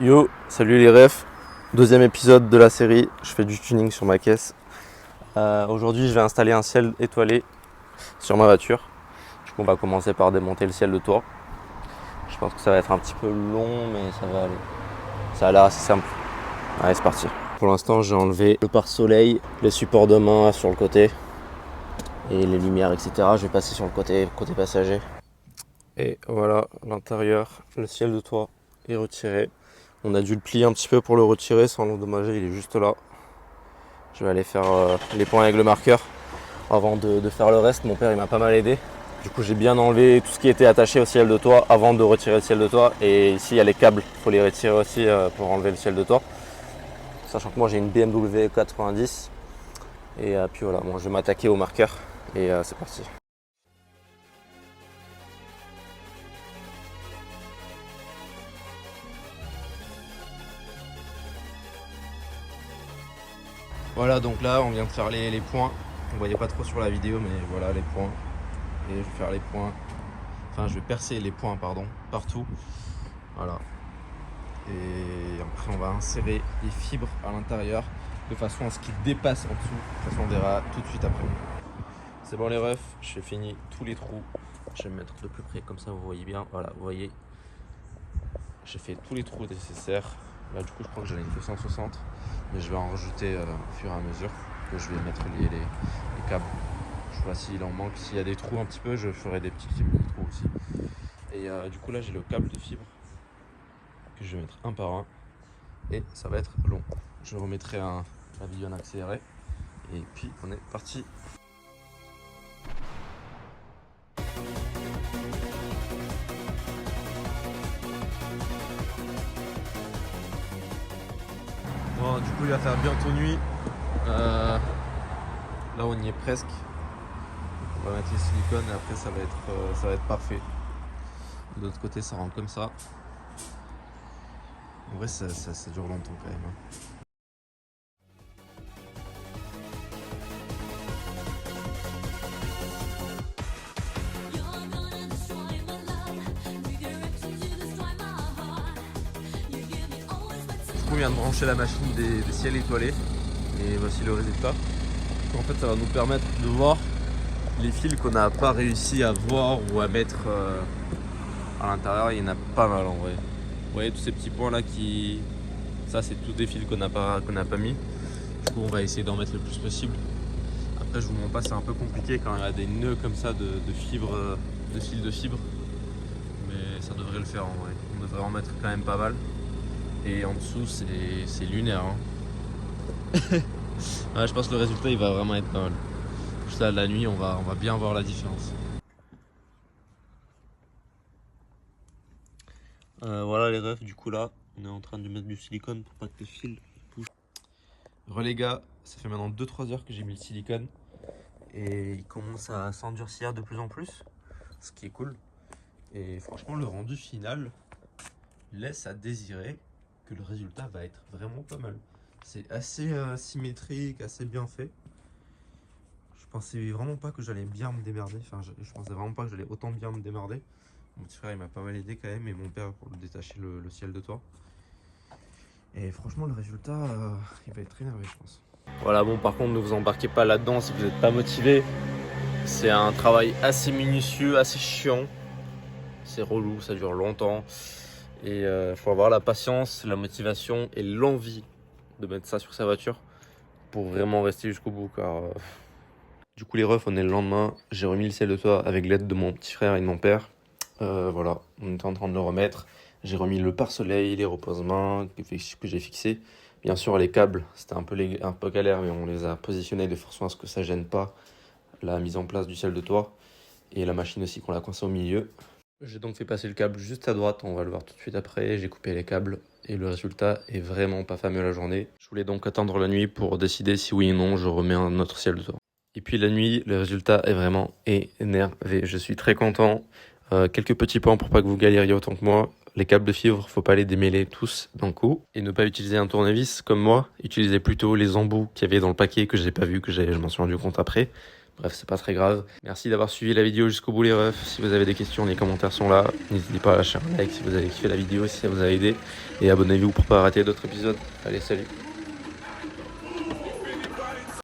Yo, salut les refs, deuxième épisode de la série, je fais du tuning sur ma caisse. Aujourd'hui je vais installer un ciel étoilé sur ma voiture. Du coup on va commencer par démonter le ciel de toit. Je pense que ça va être un petit peu long mais ça va aller. Ça a l'air assez simple. Allez c'est parti. Pour l'instant j'ai enlevé le pare-soleil, les supports de main sur le côté et les lumières etc. Je vais passer sur le côté passager. Et voilà l'intérieur, le ciel de toit est retiré. On a dû le plier un petit peu pour le retirer sans l'endommager, il est juste là. Je vais aller faire les points avec le marqueur avant de faire le reste. Mon père il m'a pas mal aidé. Du coup j'ai bien enlevé tout ce qui était attaché au ciel de toit avant de retirer le ciel de toit. Et ici il y a les câbles, il faut les retirer aussi pour enlever le ciel de toit. Sachant que moi j'ai une BMW 90. Et puis voilà, bon, je vais m'attaquer au marqueur et c'est parti. Voilà, donc là on vient de faire les points. On voyait pas trop sur la vidéo mais voilà les points. Et je vais faire les points. Enfin je vais percer les points pardon, partout. Voilà. Et après on va insérer les fibres à l'intérieur de façon à ce qu'ils dépassent en dessous. De toute façon on verra tout de suite après. C'est bon les refs, j'ai fini tous les trous. Je vais me mettre de plus près comme ça vous voyez bien. Voilà, vous voyez. J'ai fait tous les trous nécessaires. Là du coup je crois que j'en ai fait 160. Mais je vais en rajouter au fur et à mesure que je vais mettre les câbles. Je vois s'il en manque. S'il y a des trous un petit peu, je ferai des petits mini-trous aussi. Et du coup là j'ai le câble de fibre que je vais mettre un par un. Et ça va être long. Je remettrai la vidéo en accéléré. Et puis on est parti. Bon, du coup il va faire bientôt nuit. Là on y est presque. On va mettre les silicones et après ça va être parfait. De l'autre côté ça rentre comme ça. En vrai ça dure longtemps quand même. On vient de brancher la machine des ciels étoilés et voici le résultat. En fait ça va nous permettre de voir les fils qu'on n'a pas réussi à voir ou à mettre à l'intérieur. Il y en a pas mal en vrai. Vous voyez tous ces petits points là qui... Ça c'est tous des fils qu'on n'a pas mis. Du coup on va essayer d'en mettre le plus possible. Après je vous montre pas, c'est un peu compliqué quand il y a des nœuds comme ça de fibres, de fils de fibres. Mais ça devrait le faire en vrai. On devrait en mettre quand même pas mal. Et en dessous c'est lunaire hein. Ouais, je pense que le résultat il va vraiment être pas mal. Juste là la nuit on va bien voir la différence. Voilà les refs, du coup là on est en train de mettre du silicone pour pas que les fils bougent. Les gars, ça fait maintenant 2-3 heures que j'ai mis le silicone et il commence à s'endurcir de plus en plus, ce qui est cool. Et franchement le rendu final laisse à désirer que le résultat va être vraiment pas mal. C'est assez symétrique, assez bien fait. Je pensais vraiment pas que j'allais bien me démerder, enfin je pensais vraiment pas que j'allais autant bien me démerder. Mon petit frère il m'a pas mal aidé quand même, et mon père pour le détacher le ciel de toit. Et franchement le résultat il va être énervé je pense. Voilà, bon par contre ne vous embarquez pas là-dedans si vous n'êtes pas motivé. C'est un travail assez minutieux, assez chiant. C'est relou, ça dure longtemps. Et il faut avoir la patience, la motivation et l'envie de mettre ça sur sa voiture pour vraiment rester jusqu'au bout car... Du coup les refs, on est le lendemain, j'ai remis le ciel de toit avec l'aide de mon petit frère et de mon père. Voilà, on était en train de le remettre. J'ai remis le pare-soleil, les repose-mains que j'ai fixés. Bien sûr les câbles, c'était un peu galère mais on les a positionnés de façon à ce que ça gêne pas la mise en place du ciel de toit. Et la machine aussi qu'on l'a coincée au milieu. J'ai donc fait passer le câble juste à droite, on va le voir tout de suite après. J'ai coupé les câbles et le résultat est vraiment pas fameux la journée. Je voulais donc attendre la nuit pour décider si oui ou non je remets un autre ciel de toit. Et puis la nuit, le résultat est vraiment énervé. Je suis très content. Quelques petits points pour pas que vous galériez autant que moi. Les câbles de fibre, faut pas les démêler tous d'un coup. Et ne pas utiliser un tournevis comme moi. Utilisez plutôt les embouts qu'il y avait dans le paquet que j'ai pas vu, je m'en suis rendu compte après. Bref, c'est pas très grave. Merci d'avoir suivi la vidéo jusqu'au bout les refs. Si vous avez des questions, les commentaires sont là. N'hésitez pas à lâcher un like si vous avez kiffé la vidéo, si ça vous a aidé. Et abonnez-vous pour pas rater d'autres épisodes. Allez, salut!